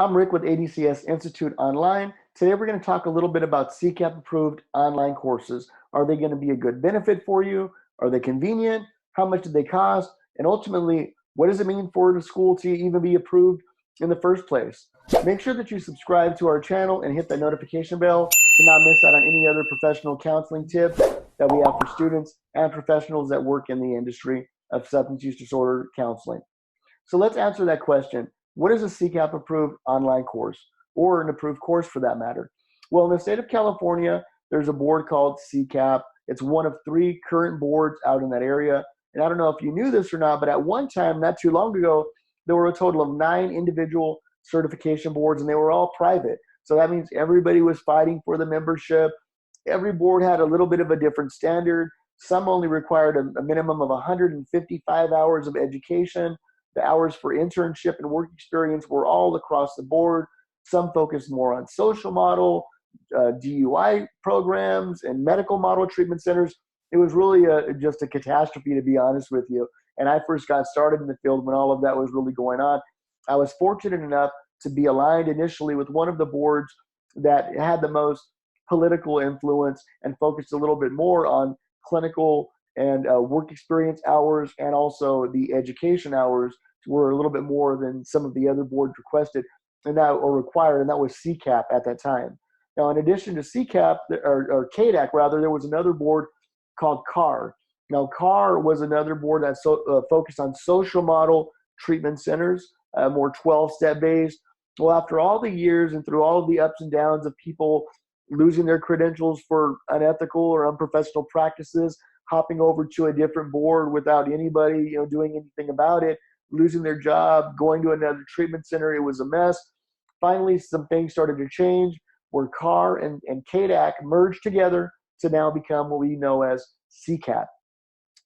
I'm Rick with ADCS Institute Online. Today we're going to talk a little bit about CCAPP approved online courses. Are they going to be a good benefit for you? Are they convenient? How much do they cost? And ultimately, what does it mean for the school to even be approved in the first place? Make sure that you subscribe to our channel and hit that notification bell to not miss out on any other professional counseling tips that we have for students and professionals that work in the industry of substance use disorder counseling. So let's answer that question. What is a CCAPP approved online course, or an approved course for that matter? Well, in the state of California, there's a board called CCAPP. It's one of 3 current boards out in that area. And I don't know if you knew this or not, but at one time, not too long ago, there were a total of 9 individual certification boards, and they were all private. So that means everybody was fighting for the membership. Every board had a little bit of a different standard. Some only required a minimum of 155 hours of education. The hours for internship and work experience were all across the board. Some focused more on social model, DUI programs, and medical model treatment centers. It was really just a catastrophe, to be honest with you. And I first got started in the field when all of that was really going on. I was fortunate enough to be aligned initially with one of the boards that had the most political influence and focused a little bit more on clinical and work experience hours, and also the education hours were a little bit more than some of the other boards requested and that or required, and that was CCAPP at that time. Now, in addition to CCAPP, or CADAC rather, there was another board called CAR. Now, CAR was another board that focused on social model treatment centers, more 12-step based. Well, after all the years and through all of the ups and downs of people losing their credentials for unethical or unprofessional practices, hopping over to a different board without anybody, doing anything about it, losing their job, going to another treatment center. It was a mess. Finally, some things started to change where CAR and CADAC merged together to now become what we know as CCAPP.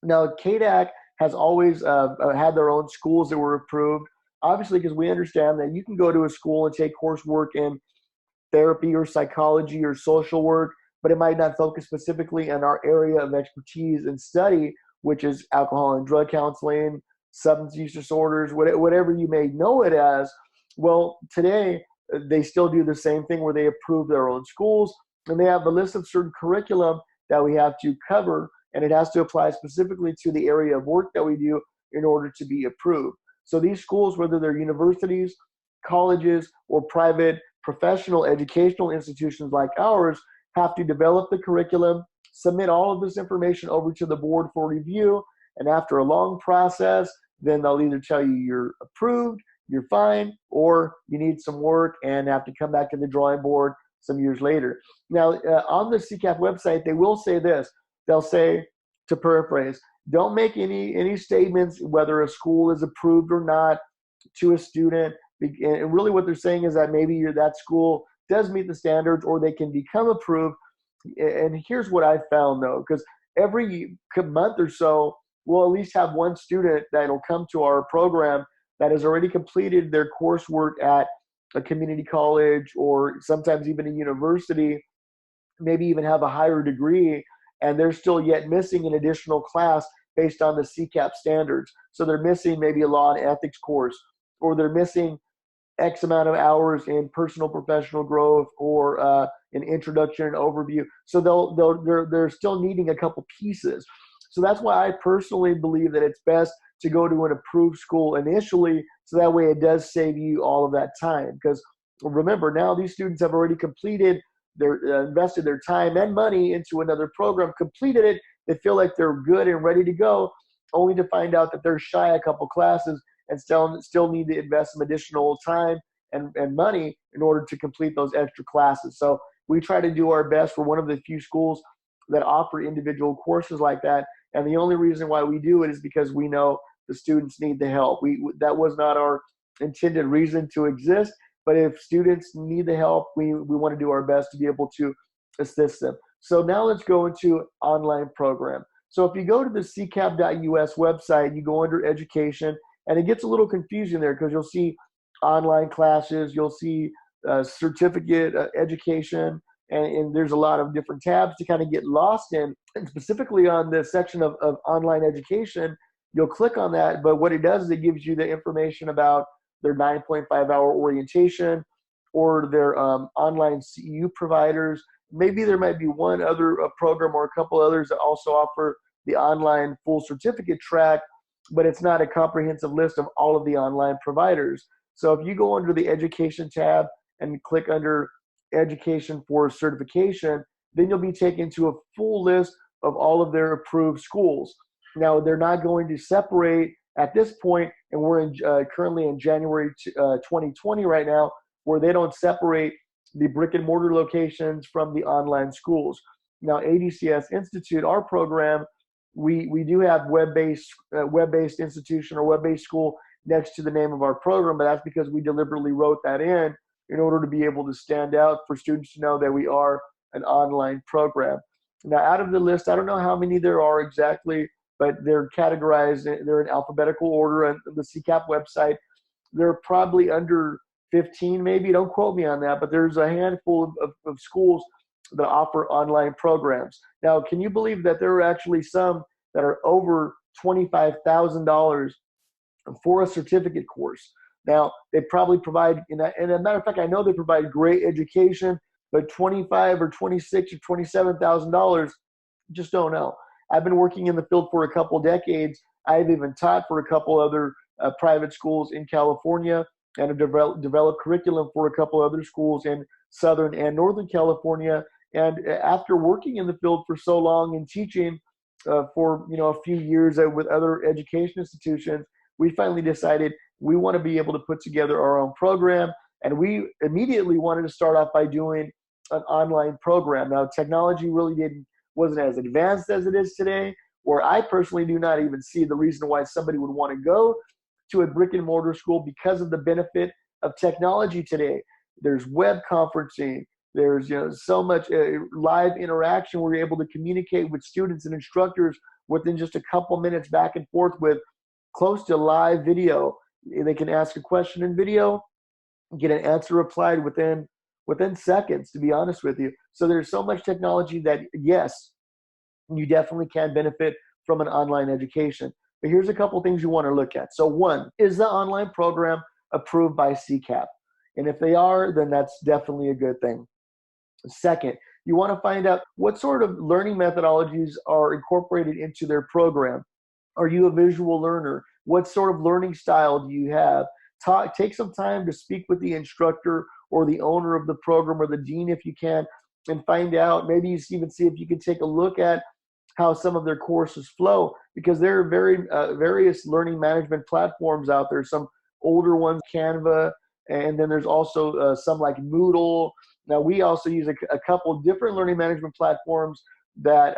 Now, CADAC has always had their own schools that were approved, obviously because we understand that you can go to a school and take coursework in therapy or psychology or social work, but it might not focus specifically on our area of expertise and study, which is alcohol and drug counseling, substance use disorders, whatever you may know it as. Well, today, they still do the same thing where they approve their own schools, and they have a list of certain curriculum that we have to cover, and it has to apply specifically to the area of work that we do in order to be approved. So these schools, whether they're universities, colleges, or private professional educational institutions like ours, have to develop the curriculum, submit all of this information over to the board for review, and after a long process, then they'll either tell you you're approved, you're fine, or you need some work and have to come back to the drawing board some years later. Now, on the CCAPP website, they will say this. They'll say, to paraphrase, don't make any statements whether a school is approved or not to a student. And really what they're saying is that maybe that school does meet the standards or they can become approved. And here's what I found, though, because every month or so, we'll at least have one student that'll come to our program that has already completed their coursework at a community college or sometimes even a university, maybe even have a higher degree, and they're still yet missing an additional class based on the CCAPP standards. So they're missing maybe a law and ethics course, or they're missing X amount of hours in personal professional growth or an introduction and overview. So they're still needing a couple pieces. So that's why I personally believe that it's best to go to an approved school initially, so that way it does save you all of that time. Because remember, now these students have already completed invested their time and money into another program, completed it, they feel like they're good and ready to go, only to find out that they're shy a couple classes and still need to invest some additional time and money in order to complete those extra classes. So we try to do our best. We're one of the few schools that offer individual courses like that. And the only reason why we do it is because we know the students need the help. That was not our intended reason to exist, but if students need the help, we want to do our best to be able to assist them. So now let's go into online program. So if you go to the CCAPP.us website, you go under education, and it gets a little confusing there because you'll see online classes, you'll see certificate education, and there's a lot of different tabs to kind of get lost in. And specifically on the section of online education, you'll click on that, but what it does is it gives you the information about their 9.5-hour orientation, or their online CEU providers. Maybe there might be one other program or a couple others that also offer the online full certificate track, but it's not a comprehensive list of all of the online providers. So if you go under the education tab and click under education for certification, then you'll be taken to a full list of all of their approved schools. Now, they're not going to separate at this point, and we're currently in January 2020 right now, where they don't separate the brick and mortar locations from the online schools. Now, ADCS Institute, our program, we do have web-based institution or web-based school next to the name of our program, but that's because we deliberately wrote that in order to be able to stand out for students to know that we are an online program. Now, out of the list, I don't know how many there are exactly, but they're categorized, they're in alphabetical order on the CCAPP website. They're probably under 15 maybe, don't quote me on that, but there's a handful of schools that offer online programs. Now, can you believe that there are actually some that are over $25,000 for a certificate course? Now, they probably provide, and as a matter of fact, I know they provide great education, but $25,000 or $26,000 or $27,000, just don't know. I've been working in the field for a couple decades. I've even taught for a couple other private schools in California, and have developed curriculum for a couple other schools in Southern and Northern California. And after working in the field for so long and teaching for a few years with other education institutions, we finally decided we want to be able to put together our own program. And we immediately wanted to start off by doing an online program. Now, technology really wasn't as advanced as it is today, or I personally do not even see the reason why somebody would want to go to a brick and mortar school because of the benefit of technology today. There's web conferencing. There's so much live interaction where you're able to communicate with students and instructors within just a couple minutes back and forth with close to live video. They can ask a question in video, get an answer replied within seconds, to be honest with you. So there's so much technology that, yes, you definitely can benefit from an online education. But here's a couple things you want to look at. So one, is the online program approved by CCAPP? And if they are, then that's definitely a good thing. Second, you want to find out what sort of learning methodologies are incorporated into their program. Are you a visual learner? What sort of learning style do you have? Take some time to speak with the instructor or the owner of the program or the dean if you can, and find out, maybe you even see if you can take a look at how some of their courses flow, because there are various learning management platforms out there, some older ones, Canva, and then there's also some like Moodle. Now, we also use a couple different learning management platforms that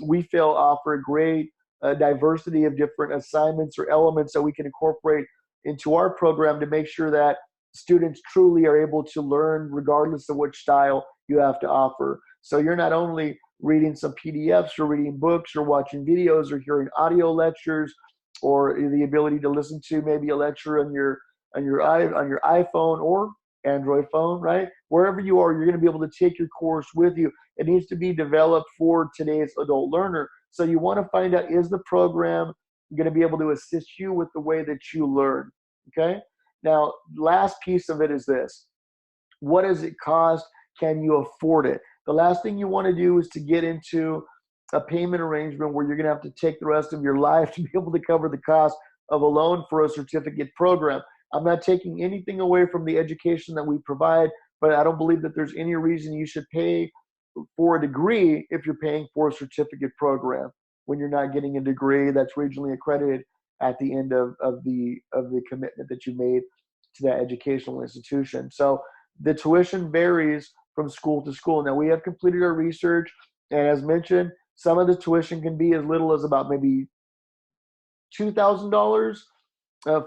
we feel offer a great diversity of different assignments or elements that we can incorporate into our program to make sure that students truly are able to learn regardless of which style you have to offer. So you're not only reading some PDFs or reading books or watching videos or hearing audio lectures, or the ability to listen to maybe a lecture on your iPhone or Android phone, right? Wherever you are, you're going to be able to take your course with you. It needs to be developed for today's adult learner. So you want to find out, is the program going to be able to assist you with the way that you learn? Okay. Now, last piece of it is this. What does it cost? Can you afford it? The last thing you want to do is to get into a payment arrangement where you're going to have to take the rest of your life to be able to cover the cost of a loan for a certificate program. I'm not taking anything away from the education that we provide, but I don't believe that there's any reason you should pay for a degree if you're paying for a certificate program when you're not getting a degree that's regionally accredited at the end of the commitment that you made to that educational institution. So the tuition varies from school to school. Now, we have completed our research, and as mentioned, some of the tuition can be as little as about maybe $2,000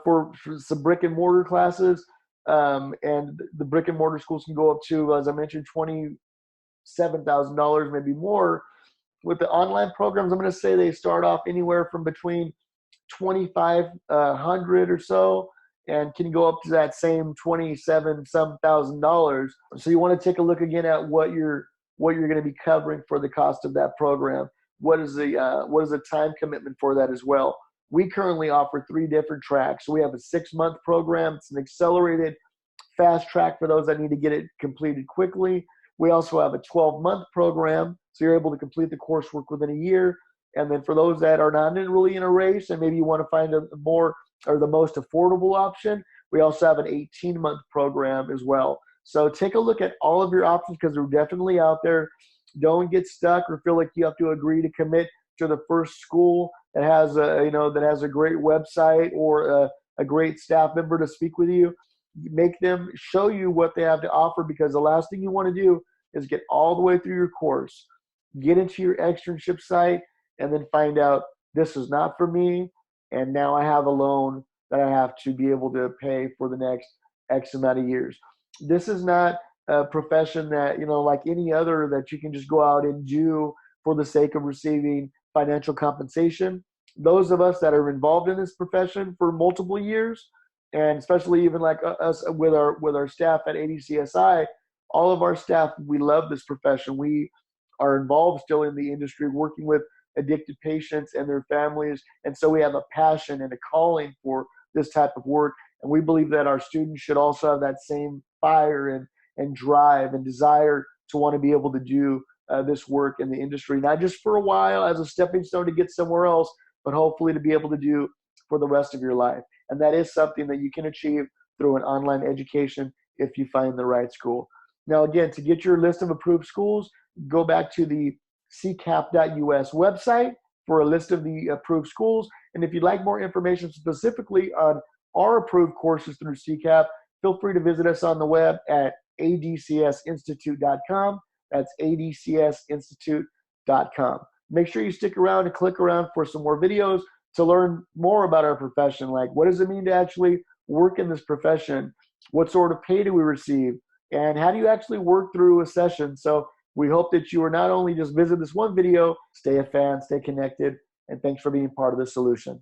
for some brick and mortar classes, and the brick and mortar schools can go up to, as I mentioned, $27,000, maybe more. With the online programs, I'm going to say they start off anywhere from between $2,500 or so, and can go up to that same $27,000. So you want to take a look again at what you're going to be covering for the cost of that program. What is the time commitment for that as well? we currently offer 3 different tracks. So we have a 6-month program. It's an accelerated fast track for those that need to get it completed quickly. We also have a 12-month program, so you're able to complete the coursework within a year. And then for those that are not really in a race and maybe you want to find a more or the most affordable option, we also have an 18-month program as well. So take a look at all of your options because they're definitely out there. Don't get stuck or feel like you have to agree to commit to the first school that has a great website or a great staff member to speak with you. Make them show you what they have to offer, because the last thing you want to do is get all the way through your course, get into your externship site, and then find out this is not for me, and now I have a loan that I have to be able to pay for the next X amount of years. This is not a profession that, like any other, that you can just go out and do for the sake of receiving financial compensation. Those of us that are involved in this profession for multiple years, and especially even like us with our staff at ADCSI, all of our staff, we love this profession. We are involved still in the industry, working with addicted patients and their families. And so we have a passion and a calling for this type of work. And we believe that our students should also have that same fire and drive and desire to want to be able to do this work in the industry, not just for a while as a stepping stone to get somewhere else, but hopefully to be able to do for the rest of your life. And that is something that you can achieve through an online education if you find the right school. Now, again, to get your list of approved schools, go back to the CCAPP.us website for a list of the approved schools. And if you'd like more information specifically on our approved courses through CCAPP, feel free to visit us on the web at ADCSinstitute.com. That's ADCSinstitute.com. Make sure you stick around and click around for some more videos to learn more about our profession. Like, what does it mean to actually work in this profession? What sort of pay do we receive? And how do you actually work through a session? So we hope that you are not only just visit this one video, stay a fan, stay connected, and thanks for being part of the solution.